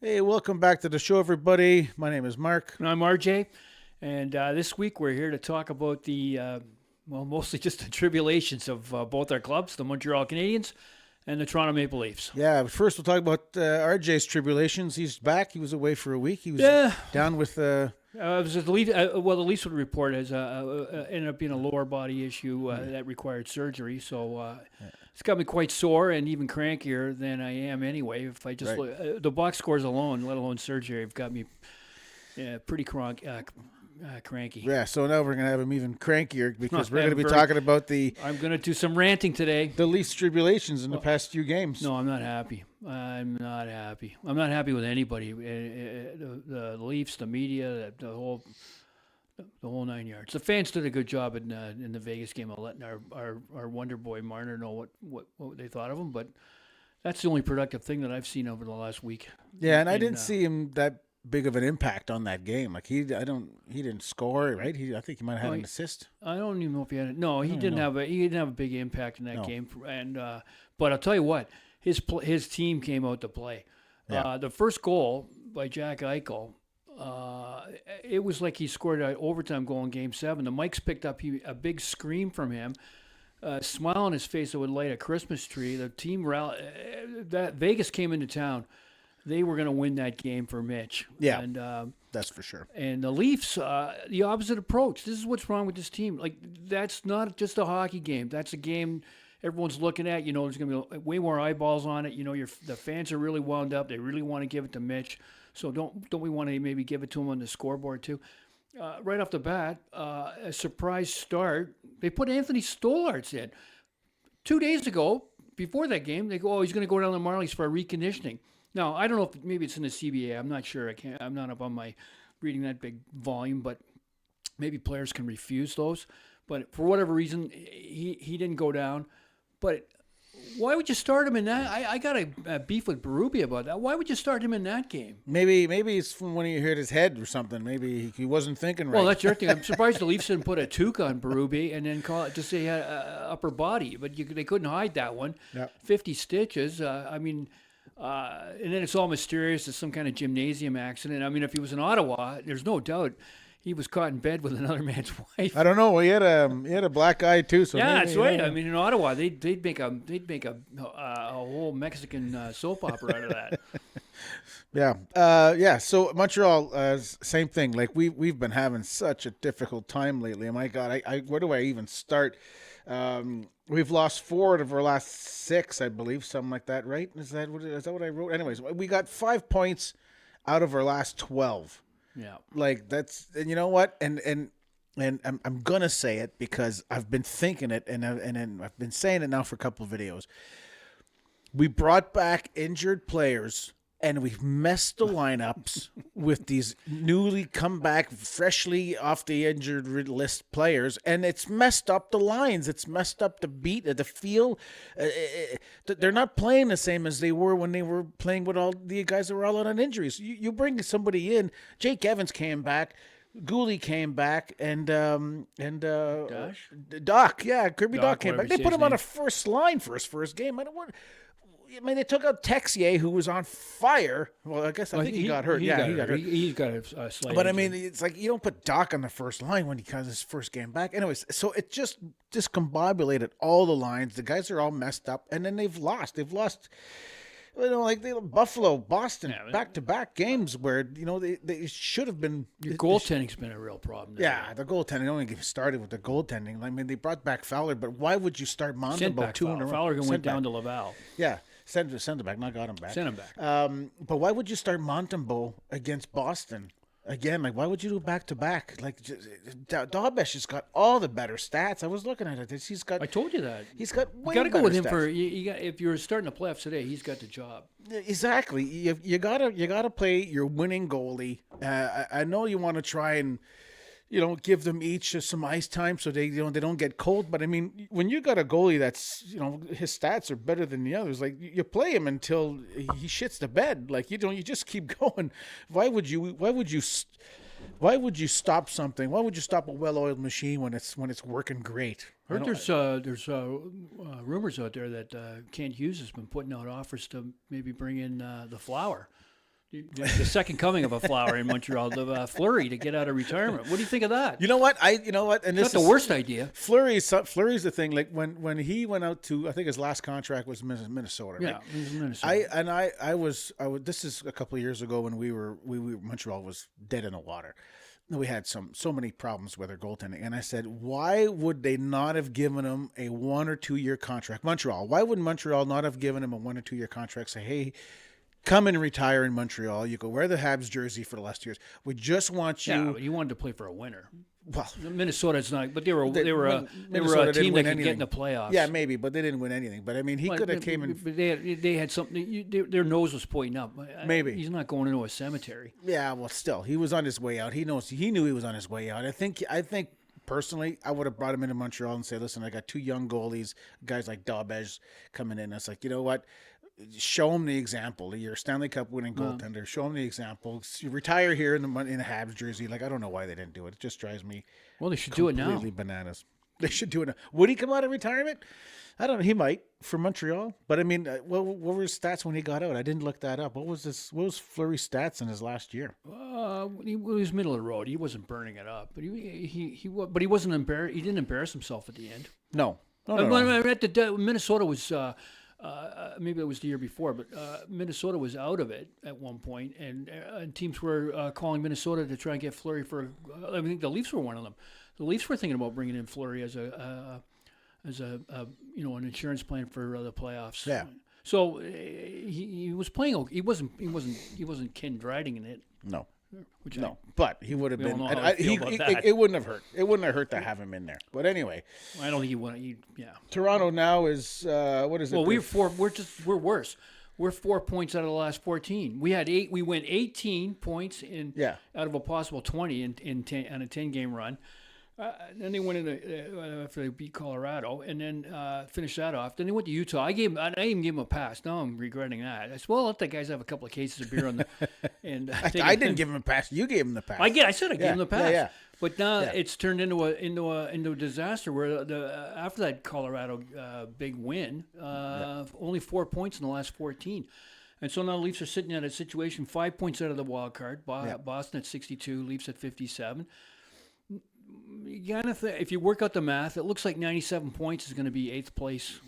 Hey, welcome back to the show, everybody. My name is Mark. And I'm RJ, and this week we're here to talk about mostly just the tribulations of both our clubs, the Montreal Canadiens and the Toronto Maple Leafs. Yeah, but first we'll talk about RJ's tribulations. He's back. He was away for a week. He was Yeah. down with... It was the Leaf, the Leafs would report as ended up being a lower body issue that required surgery. So it's got me quite sore and even crankier than I am anyway. If I just look, the box scores alone, let alone surgery, have got me pretty cranky. Yeah, so now we're going to have him even crankier because we're going to be talking about I'm going to do some ranting today. The Leafs' tribulations in the past few games. No, I'm not happy. I'm not happy with anybody. The Leafs, the media, the whole 9 yards. The fans did a good job in the Vegas game of letting our Wonder Boy Marner know what they thought of him. But that's the only productive thing that I've seen over the last week. Yeah, and I didn't see him that big of an impact on that game. Like he didn't score, right? I think he might have had an assist. I don't even know if he had it. No, he didn't have a big impact in that game. And but I'll tell you what, his team came out to play. Yeah. The first goal by Jack Eichel, it was like he scored an overtime goal in Game 7. The mics picked up a big scream from him. Smile on his face that would light a Christmas tree. The team that Vegas came into town. They were going to win that game for Mitch. Yeah, and that's for sure. And the Leafs, the opposite approach. This is what's wrong with this team. Like, that's not just a hockey game. That's a game everyone's looking at. You know, there's going to be way more eyeballs on it. You know, the fans are really wound up. They really want to give it to Mitch. So don't we want to maybe give it to him on the scoreboard too? Right off the bat, a surprise start. They put Anthony Stolarz in. 2 days ago, before that game, they go, he's going to go down to Marlies for a reconditioning. Now, I don't know if maybe it's in the CBA. I'm not sure. I'm not up on my reading that big volume, but maybe players can refuse those. But for whatever reason, he didn't go down. But why would you start him in that? I got a beef with Berube about that. Why would you start him in that game? Maybe it's from when he hit his head or something. Maybe he wasn't thinking right. Well, that's your thing. I'm surprised the Leafs didn't put a toque on Berube and then call it just say he had upper body. But they couldn't hide that one. Yep. 50 stitches. And then it's all mysterious. It's some kind of gymnasium accident. I mean, if he was in Ottawa, there's no doubt he was caught in bed with another man's wife. I don't know. He had a black eye too. So yeah, maybe, that's right. I mean, in Ottawa, they'd make a whole Mexican soap opera out of that. Yeah. So Montreal, same thing. Like we've been having such a difficult time lately. Oh my God, where do I even start? We've lost 4 out of our last 6, I believe, something like that, right? Is that what I wrote? Anyways, we got 5 points out of our last 12. Yeah. Like and you know what? And I'm gonna say it because I've been thinking it, and I've been saying it now for a couple of videos. We brought back injured players, and we've messed the lineups with these newly come back, freshly off the injured list players, and it's messed up the lines. It's messed up the beat, the feel. They're not playing the same as they were when they were playing with all the guys that were all out on injuries. You bring somebody in. Jake Evans came back. Gooley came back, and Doc, yeah, Kirby Doc came back. They put him on a first line for his first game. I mean, they took out Texier, who was on fire. Well, I think he got hurt. He got hurt. He got a slight But, injury. I mean, it's like you don't put Doc on the first line when he comes his first game back. Anyways, so it just discombobulated all the lines. The guys are all messed up, and then they've lost. You know, like Buffalo, Boston, back-to-back games where, you know, they should have been. Your goaltending's been a real problem. Yeah, the goaltending. Don't even get started with the goaltending. I mean, they brought back Fowler, but why would you start Montembeault 2 in a row? Fowler went down to Laval. Yeah. Send him back, not got him back. Send him back. But why would you start Montembeault against Boston? Again, like, why would you do back-to-back? Like, Dabesh has got all the better stats. I was looking at it. He's got. I told you that. He's got way You got to go with him stats. if you're starting the playoffs today, he's got the job. Exactly. You gotta play your winning goalie. I know you want to try and, you know, give them each some ice time so they don't get cold. But I mean, when you got a goalie that's, you know, his stats are better than the others, like you play him until he shits the bed. Like you just keep going. Why would you stop something? Why would you stop a well-oiled machine when it's working great? Heard there's rumors out there that Kent Hughes has been putting out offers to maybe bring in the Flower The second coming of a Flower in Montreal, the Fleury to get out of retirement. What do you think of that? You know what? And this Not the worst idea. Fleury's the thing. Like when he went out to, I think his last contract was Minnesota. Right? Yeah, it was Minnesota. I was. This is a couple of years ago when we were Montreal was dead in the water. We had so many problems with our goaltending, and I said, why would they not have given him a 1 or 2 year contract? Montreal. Why would Montreal not have given him a 1 or 2 year contract? Say, hey, come and retire in Montreal. You go wear the Habs jersey for the last 2 years. We just want you. Yeah, but you wanted to play for a winner. Well, Minnesota's not, but they were a Minnesota team that could anything. get in the playoffs. Yeah, maybe, but they didn't win anything. But I mean, he could have came in. But they had something. Their nose was pointing up. Maybe he's not going into a cemetery. Yeah, well, still, he was on his way out. He knew he was on his way out. I think personally, I would have brought him into Montreal and say, listen, I got 2 young goalies, guys like Daubège coming in. It's like, you know what? Show him the example. You're a Stanley Cup winning goaltender. Show him the example. You retire here in the Habs jersey. Like, I don't know why they didn't do it. It just drives me. Well, they should do it now. Completely bananas. They should do it now. Would he come out of retirement? I don't know. He might for Montreal. But I mean, what were his stats when he got out? I didn't look that up. What was Fleury's stats in his last year? He was middle of the road. He wasn't burning it up, but he wasn't embarrassed. He didn't embarrass himself at the end. No. Minnesota was. Maybe it was the year before, but Minnesota was out of it at one point, and teams were calling Minnesota to try and get Fleury for. I think the Leafs were one of them. The Leafs were thinking about bringing in Fleury as an insurance plan for the playoffs. Yeah. So he was playing. He wasn't Ken Dryden in it. No. Which But he would have been. It wouldn't have hurt. It wouldn't have hurt to have him in there. But anyway, I don't think he would. Yeah. Toronto now is what is it? Well, we're worse. We're 4 points out of the last 14. We had 8. We went 18 points out of a possible 20 in 10 on a 10-game run. Then they went in after they beat Colorado, and then finished that off. Then they went to Utah. I even gave them a pass. Now I'm regretting that. I said, well, let the guys have a couple of cases of beer on the. And I didn't give him a pass. You gave him the pass. I said I gave him the pass. Yeah. But now it's turned into a disaster where after that Colorado big win, only 4 points in the last 14. And so now the Leafs are sitting at a situation 5 points out of the wild card. Boston at 62, Leafs at 57. If you work out the math, it looks like 97 points is going to be 8th place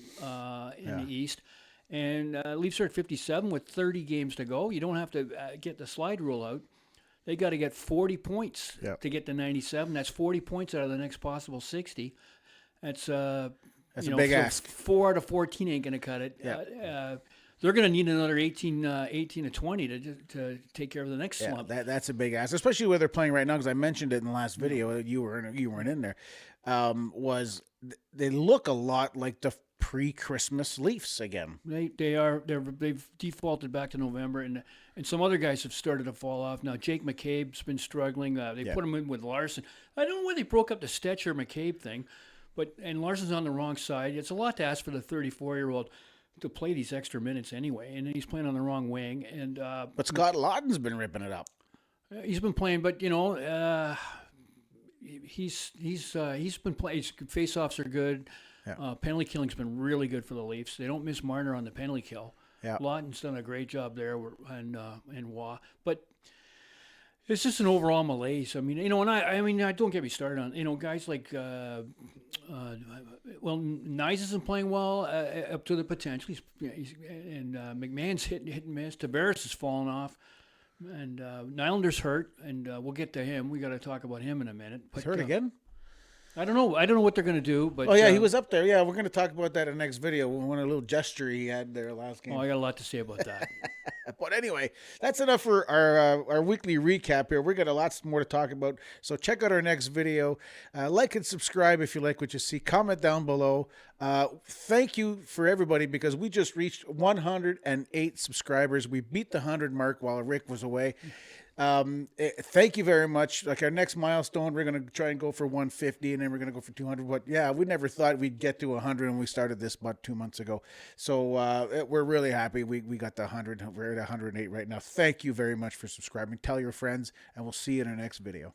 in the East. And Leafs are at 57 with 30 games to go. You don't have to get the slide rule out. They got to get 40 points to get to 97. That's 40 points out of the next possible 60. That's a big ask. 4 out of 14 ain't going to cut it. Yeah. They're going to need another 18 to 20 to take care of the next slump. That's a big ask, especially where they're playing right now. Because I mentioned it in the last video. You weren't in there. They look a lot like the pre-Christmas Leafs again. They've defaulted back to November, and some other guys have started to fall off. Now Jake McCabe's been struggling. They put him in with Larson. I don't know why they broke up the Stetcher McCabe thing, and Larson's on the wrong side. It's a lot to ask for the 34-year-old. To play these extra minutes anyway, and then he's playing on the wrong wing. And but Scott Lawton's been ripping it up. He's been playing, but he's been playing. Face-offs are good. Yeah. Penalty killing's been really good for the Leafs. They don't miss Marner on the penalty kill. Yeah. Lawton's done a great job there, and Waugh. But it's just an overall malaise. I mean, and don't get me started on, guys like, Nyes isn't playing well up to the potential. And McMahon's hit and miss. Tavares has fallen off. And Nylander's hurt, and we'll get to him. We got to talk about him in a minute. He's hurt again? I don't know. I don't know what they're going to do. But he was up there. Yeah, we're going to talk about that in the next video. When a little gesture he had there last game. Oh, I got a lot to say about that. But anyway, that's enough for our weekly recap here. We got a lot more to talk about. So check out our next video. Like and subscribe if you like what you see. Comment down below. Thank you for everybody because we just reached 108 subscribers. We beat the 100 mark while Rick was away. Thank you very much. Like our next milestone, we're going to try and go for 150 and then we're going to go for 200. But yeah, we never thought we'd get to 100 when we started this about 2 months ago. So we're really happy. We got the 100. We're at 108 right now. Thank you very much for subscribing. Tell your friends and we'll see you in our next video.